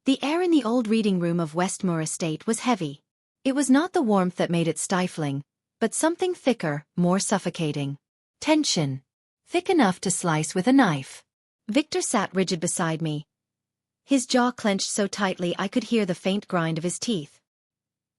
The air in the old reading room of Westmoor Estate was heavy. It was not the warmth that made it stifling, but something thicker, more suffocating. Tension. Thick enough to slice with a knife. Victor sat rigid beside me. His jaw clenched so tightly I could hear the faint grind of his teeth.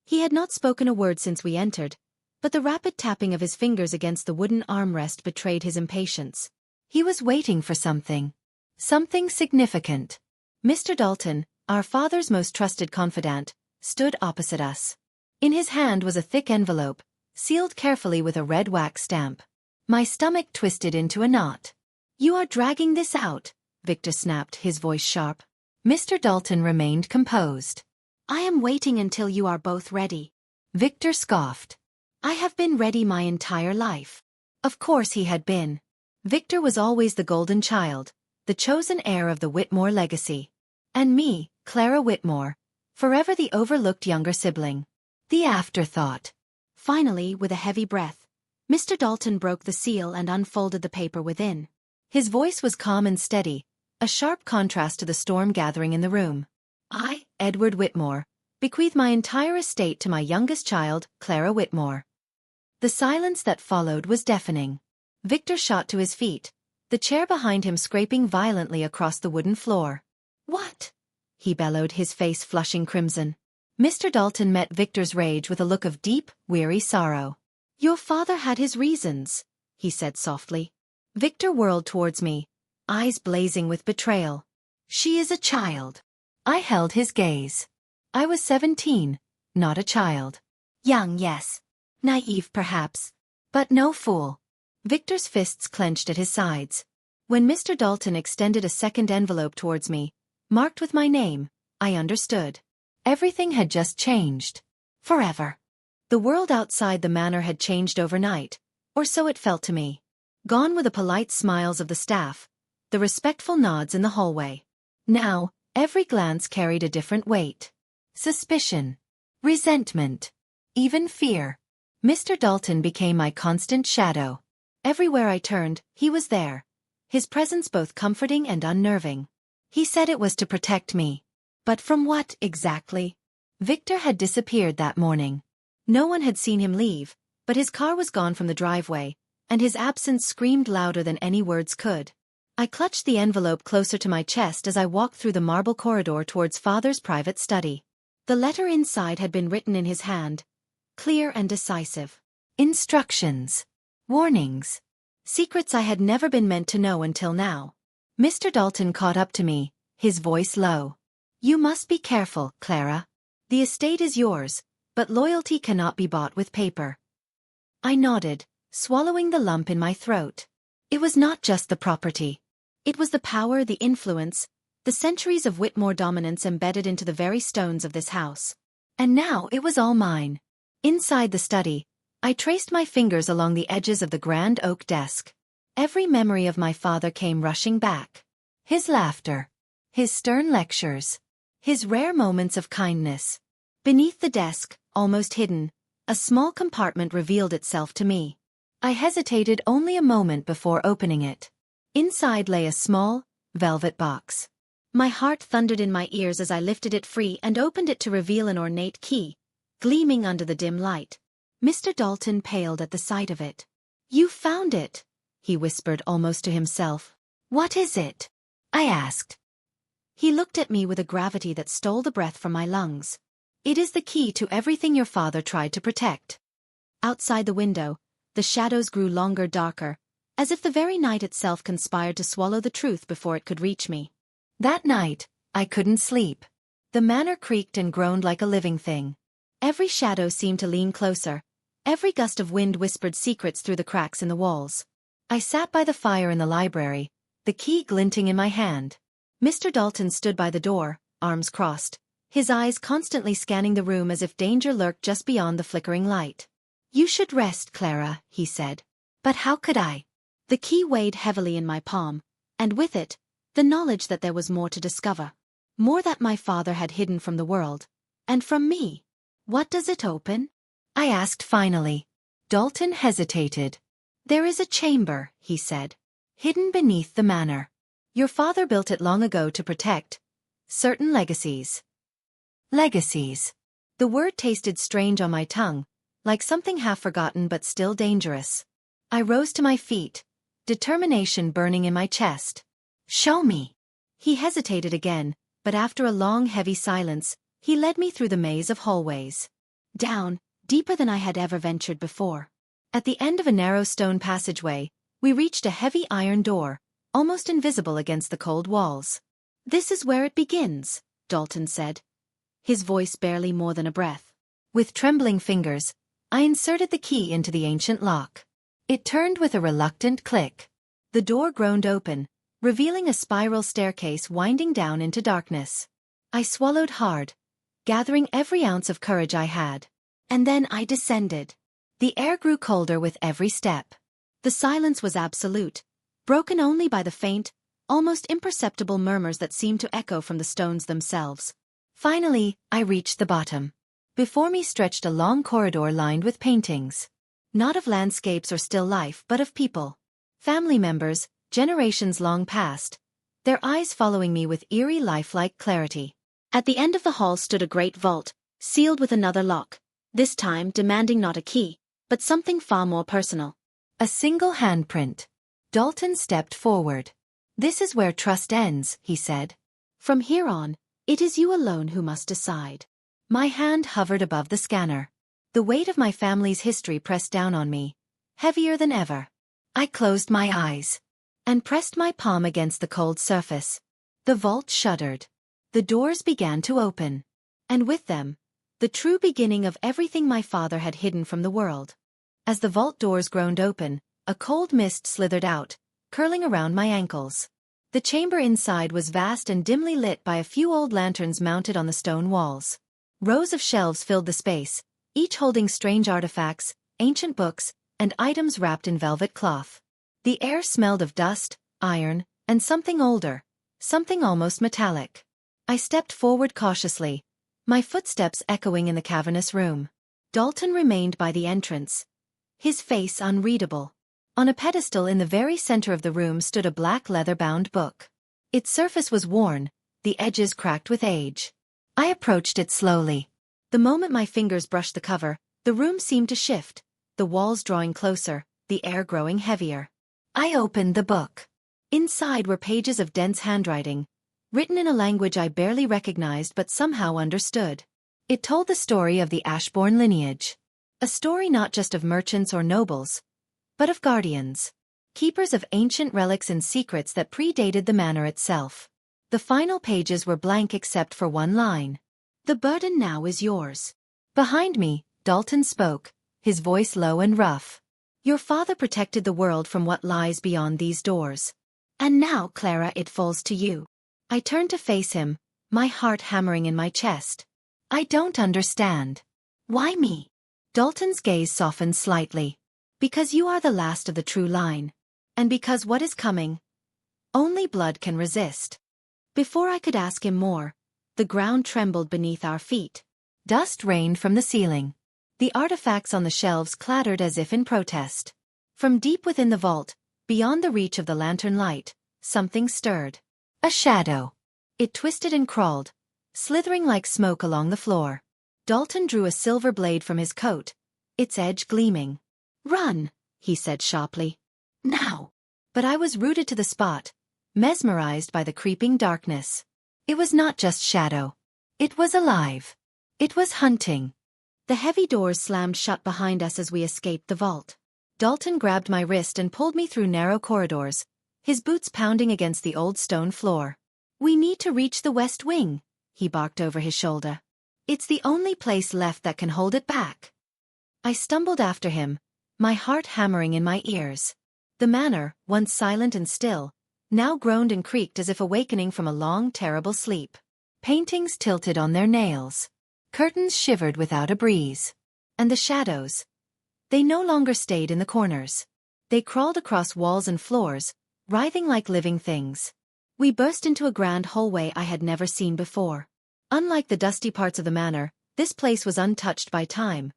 He had not spoken a word since we entered, but the rapid tapping of his fingers against the wooden armrest betrayed his impatience. He was waiting for something. Something significant. Mr. Dalton, our father's most trusted confidant, stood opposite us. In his hand was a thick envelope, sealed carefully with a red wax stamp. My stomach twisted into a knot. "You are dragging this out," Victor snapped, his voice sharp. Mr. Dalton remained composed. "I am waiting until you are both ready." Victor scoffed. "I have been ready my entire life." Of course he had been. Victor was always the golden child, the chosen heir of the Whitmore legacy. And me, Clara Whitmore, forever the overlooked younger sibling. The afterthought. Finally, with a heavy breath, Mr. Dalton broke the seal and unfolded the paper within. His voice was calm and steady, a sharp contrast to the storm gathering in the room. "I, Edward Whitmore, bequeath my entire estate to my youngest child, Clara Whitmore." The silence that followed was deafening. Victor shot to his feet, the chair behind him scraping violently across the wooden floor. "What?" he bellowed, his face flushing crimson. Mr. Dalton met Victor's rage with a look of deep, weary sorrow. "Your father had his reasons," he said softly. Victor whirled towards me, eyes blazing with betrayal. "She is a child." I held his gaze. I was 17, not a child. Young, yes. Naive, perhaps. But no fool. Victor's fists clenched at his sides. When Mr. Dalton extended a second envelope towards me, marked with my name, I understood. Everything had just changed. Forever. The world outside the manor had changed overnight, or so it felt to me. Gone were the polite smiles of the staff, the respectful nods in the hallway. Now, every glance carried a different weight. Suspicion. Resentment. Even fear. Mr. Dalton became my constant shadow. Everywhere I turned, he was there. His presence both comforting and unnerving. He said it was to protect me. But from what, exactly? Victor had disappeared that morning. No one had seen him leave, but his car was gone from the driveway, and his absence screamed louder than any words could. I clutched the envelope closer to my chest as I walked through the marble corridor towards Father's private study. The letter inside had been written in his hand, clear and decisive. Instructions. Warnings. Secrets I had never been meant to know until now. Mr. Dalton caught up to me, his voice low. "You must be careful, Clara. The estate is yours, but loyalty cannot be bought with paper." I nodded, swallowing the lump in my throat. It was not just the property. It was the power, the influence, the centuries of Whitmore dominance embedded into the very stones of this house. And now it was all mine. Inside the study, I traced my fingers along the edges of the grand oak desk. Every memory of my father came rushing back. His laughter. His stern lectures. His rare moments of kindness. Beneath the desk, almost hidden, a small compartment revealed itself to me. I hesitated only a moment before opening it. Inside lay a small, velvet box. My heart thundered in my ears as I lifted it free and opened it to reveal an ornate key, gleaming under the dim light. Mr. Dalton paled at the sight of it. "You found it," he whispered almost to himself. "What is it?" I asked. He looked at me with a gravity that stole the breath from my lungs. "It is the key to everything your father tried to protect." Outside the window, the shadows grew longer, darker, as if the very night itself conspired to swallow the truth before it could reach me. That night, I couldn't sleep. The manor creaked and groaned like a living thing. Every shadow seemed to lean closer. Every gust of wind whispered secrets through the cracks in the walls. I sat by the fire in the library, the key glinting in my hand. Mr. Dalton stood by the door, arms crossed, his eyes constantly scanning the room as if danger lurked just beyond the flickering light. "You should rest, Clara," he said. But how could I? The key weighed heavily in my palm, and with it, the knowledge that there was more to discover. More that my father had hidden from the world, and from me. "What does it open?" I asked finally. Dalton hesitated. "There is a chamber," he said, "hidden beneath the manor. Your father built it long ago to protect, Certain legacies. Legacies. The word tasted strange on my tongue, like something half-forgotten but still dangerous. I rose to my feet, determination burning in my chest. Show me. He hesitated again, but after a long heavy silence, he led me through the maze of hallways. Down, deeper than I had ever ventured before. At the end of a narrow stone passageway, we reached a heavy iron door, almost invisible against the cold walls. This is where it begins, Dalton said, his voice barely more than a breath. With trembling fingers, I inserted the key into the ancient lock. It turned with a reluctant click. The door groaned open, revealing a spiral staircase winding down into darkness. I swallowed hard, gathering every ounce of courage I had. And then I descended. The air grew colder with every step. The silence was absolute, broken only by the faint, almost imperceptible murmurs that seemed to echo from the stones themselves. Finally, I reached the bottom. Before me stretched a long corridor lined with paintings. Not of landscapes or still life but of people. Family members, generations long past, their eyes following me with eerie lifelike clarity. At the end of the hall stood a great vault, sealed with another lock, this time demanding not a key, but something far more personal. A single handprint. Dalton stepped forward. This is where trust ends, he said. From here on, it is you alone who must decide. My hand hovered above the scanner. The weight of my family's history pressed down on me, heavier than ever. I closed my eyes and pressed my palm against the cold surface. The vault shuddered. The doors began to open. And with them, the true beginning of everything my father had hidden from the world. As the vault doors groaned open, a cold mist slithered out, curling around my ankles. The chamber inside was vast and dimly lit by a few old lanterns mounted on the stone walls. Rows of shelves filled the space, each holding strange artifacts, ancient books, and items wrapped in velvet cloth. The air smelled of dust, iron, and something older, something almost metallic. I stepped forward cautiously, my footsteps echoing in the cavernous room. Dalton remained by the entrance, his face unreadable. On a pedestal in the very center of the room stood a black leather-bound book. Its surface was worn, the edges cracked with age. I approached it slowly. The moment my fingers brushed the cover, the room seemed to shift, the walls drawing closer, the air growing heavier. I opened the book. Inside were pages of dense handwriting, written in a language I barely recognized but somehow understood. It told the story of the Ashbourne lineage. A story not just of merchants or nobles, but of guardians, keepers of ancient relics and secrets that predated the manor itself. The final pages were blank except for one line. The burden now is yours. Behind me, Dalton spoke, his voice low and rough. Your father protected the world from what lies beyond these doors. And now, Clara, it falls to you. I turned to face him, my heart hammering in my chest. I don't understand. Why me? Dalton's gaze softened slightly. Because you are the last of the true line. And because what is coming, only blood can resist. Before I could ask him more, the ground trembled beneath our feet. Dust rained from the ceiling. The artifacts on the shelves clattered as if in protest. From deep within the vault, beyond the reach of the lantern light, something stirred. A shadow. It twisted and crawled, slithering like smoke along the floor. Dalton drew a silver blade from his coat, its edge gleaming. Run, he said sharply. Now. But I was rooted to the spot, mesmerized by the creeping darkness. It was not just shadow. It was alive. It was hunting. The heavy doors slammed shut behind us as we escaped the vault. Dalton grabbed my wrist and pulled me through narrow corridors, his boots pounding against the old stone floor. We need to reach the west wing, he barked over his shoulder. It's the only place left that can hold it back. I stumbled after him, my heart hammering in my ears. The manor, once silent and still, now groaned and creaked as if awakening from a long, terrible sleep. Paintings tilted on their nails. Curtains shivered without a breeze. And the shadows. They no longer stayed in the corners. They crawled across walls and floors, writhing like living things. We burst into a grand hallway I had never seen before. Unlike the dusty parts of the manor, this place was untouched by time.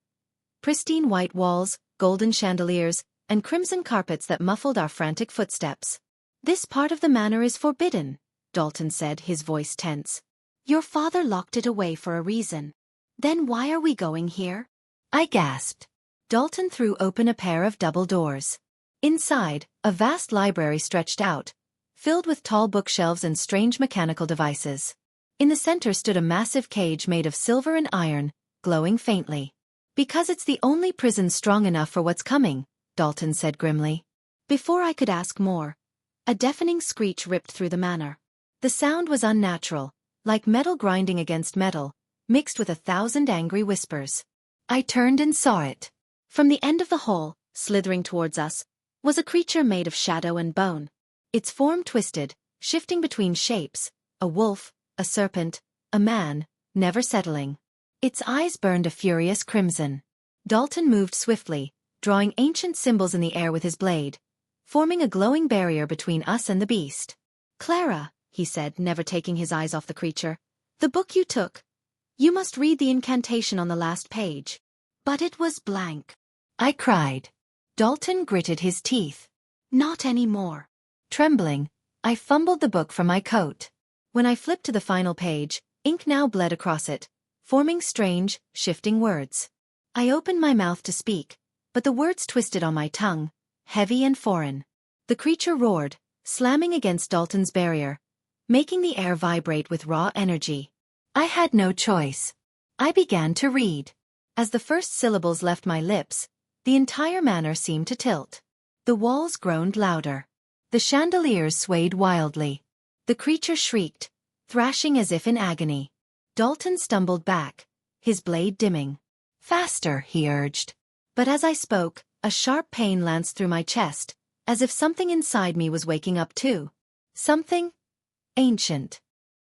Pristine white walls, golden chandeliers, and crimson carpets that muffled our frantic footsteps. This part of the manor is forbidden, Dalton said, his voice tense. Your father locked it away for a reason. Then why are we going here? I gasped. Dalton threw open a pair of double doors. Inside, a vast library stretched out, filled with tall bookshelves and strange mechanical devices. In the center stood a massive cage made of silver and iron, glowing faintly. Because it's the only prison strong enough for what's coming, Dalton said grimly. Before I could ask more, a deafening screech ripped through the manor. The sound was unnatural, like metal grinding against metal, mixed with 1,000 angry whispers. I turned and saw it. From the end of the hall, slithering towards us, was a creature made of shadow and bone. Its form twisted, shifting between shapes, a wolf, a serpent, a man, never settling. Its eyes burned a furious crimson. Dalton moved swiftly, drawing ancient symbols in the air with his blade, forming a glowing barrier between us and the beast. Clara, he said, never taking his eyes off the creature, the book you took. You must read the incantation on the last page. But it was blank. I cried. Dalton gritted his teeth. Not anymore. Trembling, I fumbled the book from my coat. When I flipped to the final page, ink now bled across it, forming strange, shifting words. I opened my mouth to speak, but the words twisted on my tongue, heavy and foreign. The creature roared, slamming against Dalton's barrier, making the air vibrate with raw energy. I had no choice. I began to read. As the first syllables left my lips, the entire manor seemed to tilt. The walls groaned louder. The chandeliers swayed wildly. The creature shrieked, thrashing as if in agony. Dalton stumbled back, his blade dimming. Faster, he urged. But as I spoke, a sharp pain lanced through my chest, as if something inside me was waking up too. Something ancient.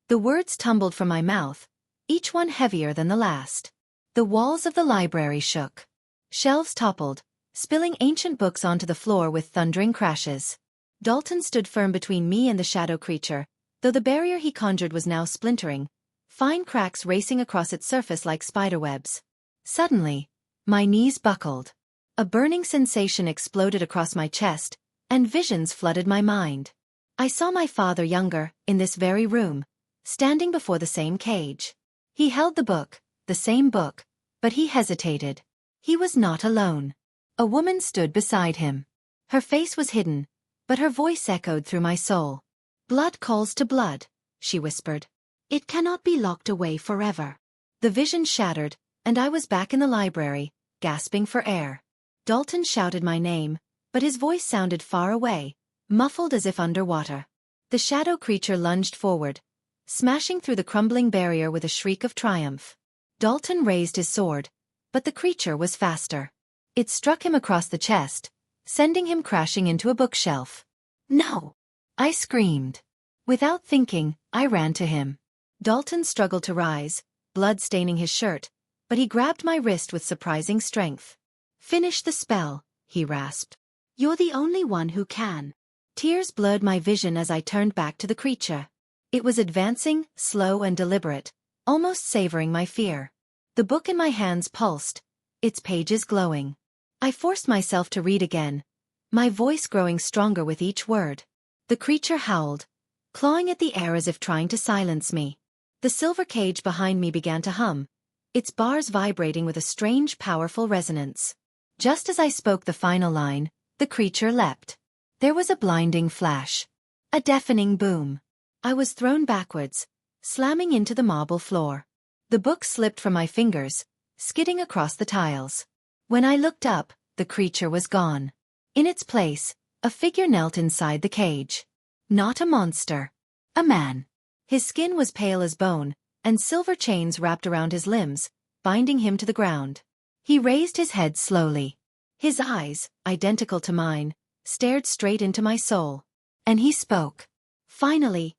The words tumbled from my mouth, each one heavier than the last. The walls of the library shook. Shelves toppled, spilling ancient books onto the floor with thundering crashes. Dalton stood firm between me and the shadow creature, though the barrier he conjured was now splintering, fine cracks racing across its surface like spiderwebs. Suddenly, my knees buckled. A burning sensation exploded across my chest, and visions flooded my mind. I saw my father younger, in this very room, standing before the same cage. He held the same book, but he hesitated. He was not alone. A woman stood beside him. Her face was hidden, but her voice echoed through my soul. Blood calls to blood, she whispered. It cannot be locked away forever. The vision shattered, and I was back in the library, gasping for air. Dalton shouted my name, but his voice sounded far away, muffled as if underwater. The shadow creature lunged forward, smashing through the crumbling barrier with a shriek of triumph. Dalton raised his sword, but the creature was faster. It struck him across the chest, sending him crashing into a bookshelf. No! I screamed. Without thinking, I ran to him. Dalton struggled to rise, blood staining his shirt, but he grabbed my wrist with surprising strength. Finish the spell, he rasped. You're the only one who can. Tears blurred my vision as I turned back to the creature. It was advancing, slow and deliberate, almost savoring my fear. The book in my hands pulsed, its pages glowing. I forced myself to read again, my voice growing stronger with each word. The creature howled, clawing at the air as if trying to silence me. The silver cage behind me began to hum, its bars vibrating with a strange, powerful resonance. Just as I spoke the final line, the creature leapt. There was a blinding flash. A deafening boom. I was thrown backwards, slamming into the marble floor. The book slipped from my fingers, skidding across the tiles. When I looked up, the creature was gone. In its place, a figure knelt inside the cage. Not a monster. A man. His skin was pale as bone, and silver chains wrapped around his limbs, binding him to the ground. He raised his head slowly. His eyes, identical to mine, stared straight into my soul. And he spoke. Finally,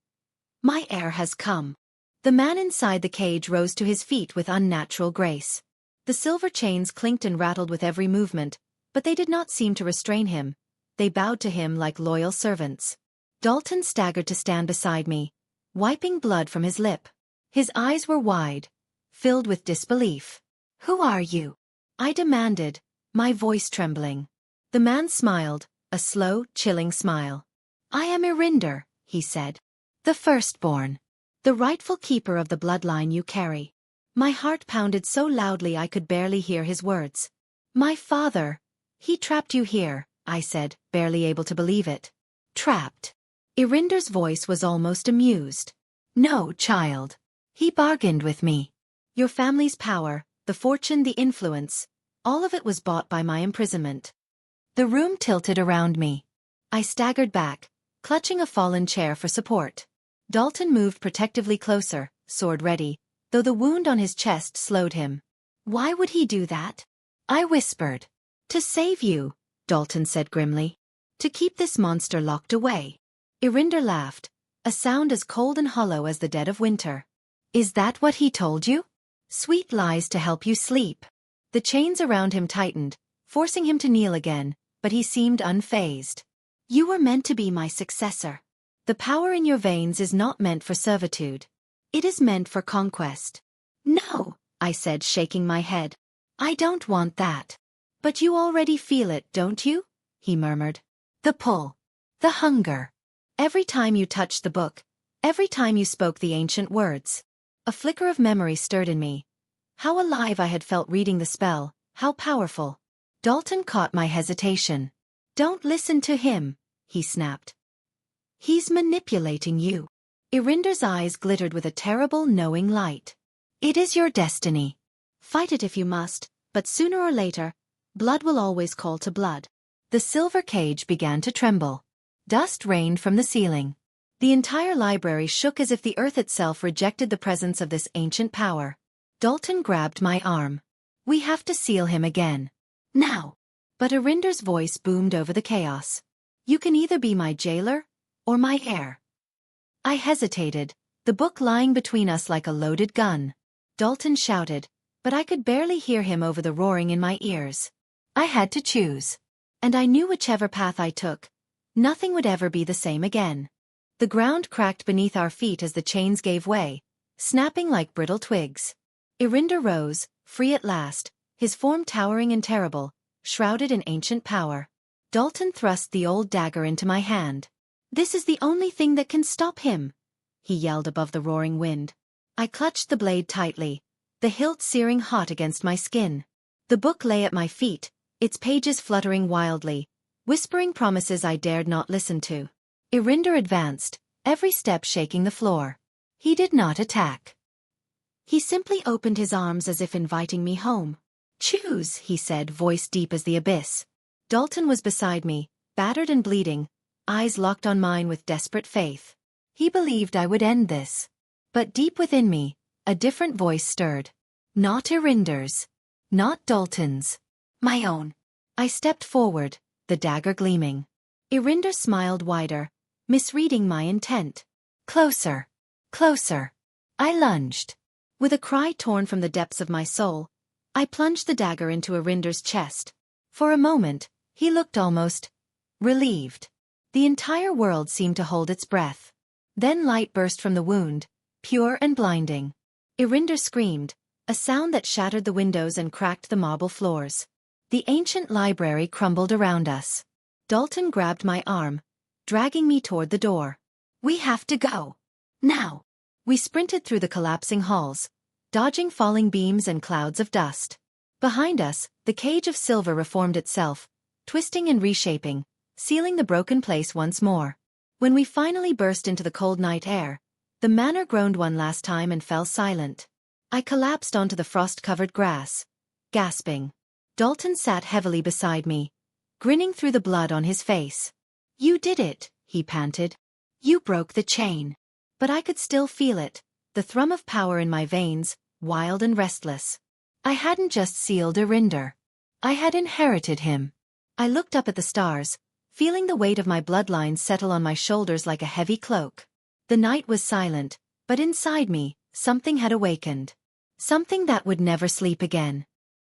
my heir has come. The man inside the cage rose to his feet with unnatural grace. The silver chains clinked and rattled with every movement, but they did not seem to restrain him. They bowed to him like loyal servants. Dalton staggered to stand beside me, wiping blood from his lip. His eyes were wide, filled with disbelief. Who are you? I demanded, my voice trembling. The man smiled, a slow, chilling smile. I am Irinder, he said. The firstborn. The rightful keeper of the bloodline you carry. My heart pounded so loudly I could barely hear his words. My father. He trapped you here, I said, barely able to believe it. Trapped. Irinder's voice was almost amused. No, child. He bargained with me. Your family's power, the fortune, the influence, all of it was bought by my imprisonment. The room tilted around me. I staggered back, clutching a fallen chair for support. Dalton moved protectively closer, sword ready, though the wound on his chest slowed him. Why would he do that? I whispered. To save you, Dalton said grimly. To keep this monster locked away. Irinder laughed, a sound as cold and hollow as the dead of winter. Is that what he told you? Sweet lies to help you sleep. The chains around him tightened, forcing him to kneel again, but he seemed unfazed. You were meant to be my successor. The power in your veins is not meant for servitude. It is meant for conquest. No, I said, shaking my head. I don't want that. But you already feel it, don't you? He murmured. The pull. The hunger. Every time you touched the book, every time you spoke the ancient words. A flicker of memory stirred in me. How alive I had felt reading the spell, how powerful. Dalton caught my hesitation. Don't listen to him, he snapped. He's manipulating you. Irinder's eyes glittered with a terrible, knowing light. It is your destiny. Fight it if you must, but sooner or later, blood will always call to blood. The silver cage began to tremble. Dust rained from the ceiling. The entire library shook as if the earth itself rejected the presence of this ancient power. Dalton grabbed my arm. We have to seal him again. Now. But Irinder's voice boomed over the chaos. You can either be my jailer, or my heir. I hesitated, the book lying between us like a loaded gun. Dalton shouted, but I could barely hear him over the roaring in my ears. I had to choose. And I knew whichever path I took, nothing would ever be the same again. The ground cracked beneath our feet as the chains gave way, snapping like brittle twigs. Irinder rose, free at last, his form towering and terrible, shrouded in ancient power. Dalton thrust the old dagger into my hand. This is the only thing that can stop him, he yelled above the roaring wind. I clutched the blade tightly, the hilt searing hot against my skin. The book lay at my feet, its pages fluttering wildly, whispering promises I dared not listen to. Irinder advanced, every step shaking the floor. He did not attack. He simply opened his arms as if inviting me home. Choose, he said, voice deep as the abyss. Dalton was beside me, battered and bleeding, eyes locked on mine with desperate faith. He believed I would end this. But deep within me, a different voice stirred. Not Irinder's. Not Dalton's. My own. I stepped forward, the dagger gleaming. Irinder smiled wider, misreading my intent. Closer. Closer. I lunged. With a cry torn from the depths of my soul, I plunged the dagger into Irinder's chest. For a moment, he looked almost relieved. The entire world seemed to hold its breath. Then light burst from the wound, pure and blinding. Irinder screamed, a sound that shattered the windows and cracked the marble floors. The ancient library crumbled around us. Dalton grabbed my arm, dragging me toward the door. We have to go. Now. We sprinted through the collapsing halls, dodging falling beams and clouds of dust. Behind us, the cage of silver reformed itself, twisting and reshaping, sealing the broken place once more. When we finally burst into the cold night air, the manor groaned one last time and fell silent. I collapsed onto the frost-covered grass, gasping. Dalton sat heavily beside me, grinning through the blood on his face. You did it, he panted. You broke the chain. But I could still feel it, the thrum of power in my veins, wild and restless. I hadn't just sealed Irinder. I had inherited him. I looked up at the stars, feeling the weight of my bloodline settle on my shoulders like a heavy cloak. The night was silent, but inside me, something had awakened. Something that would never sleep again.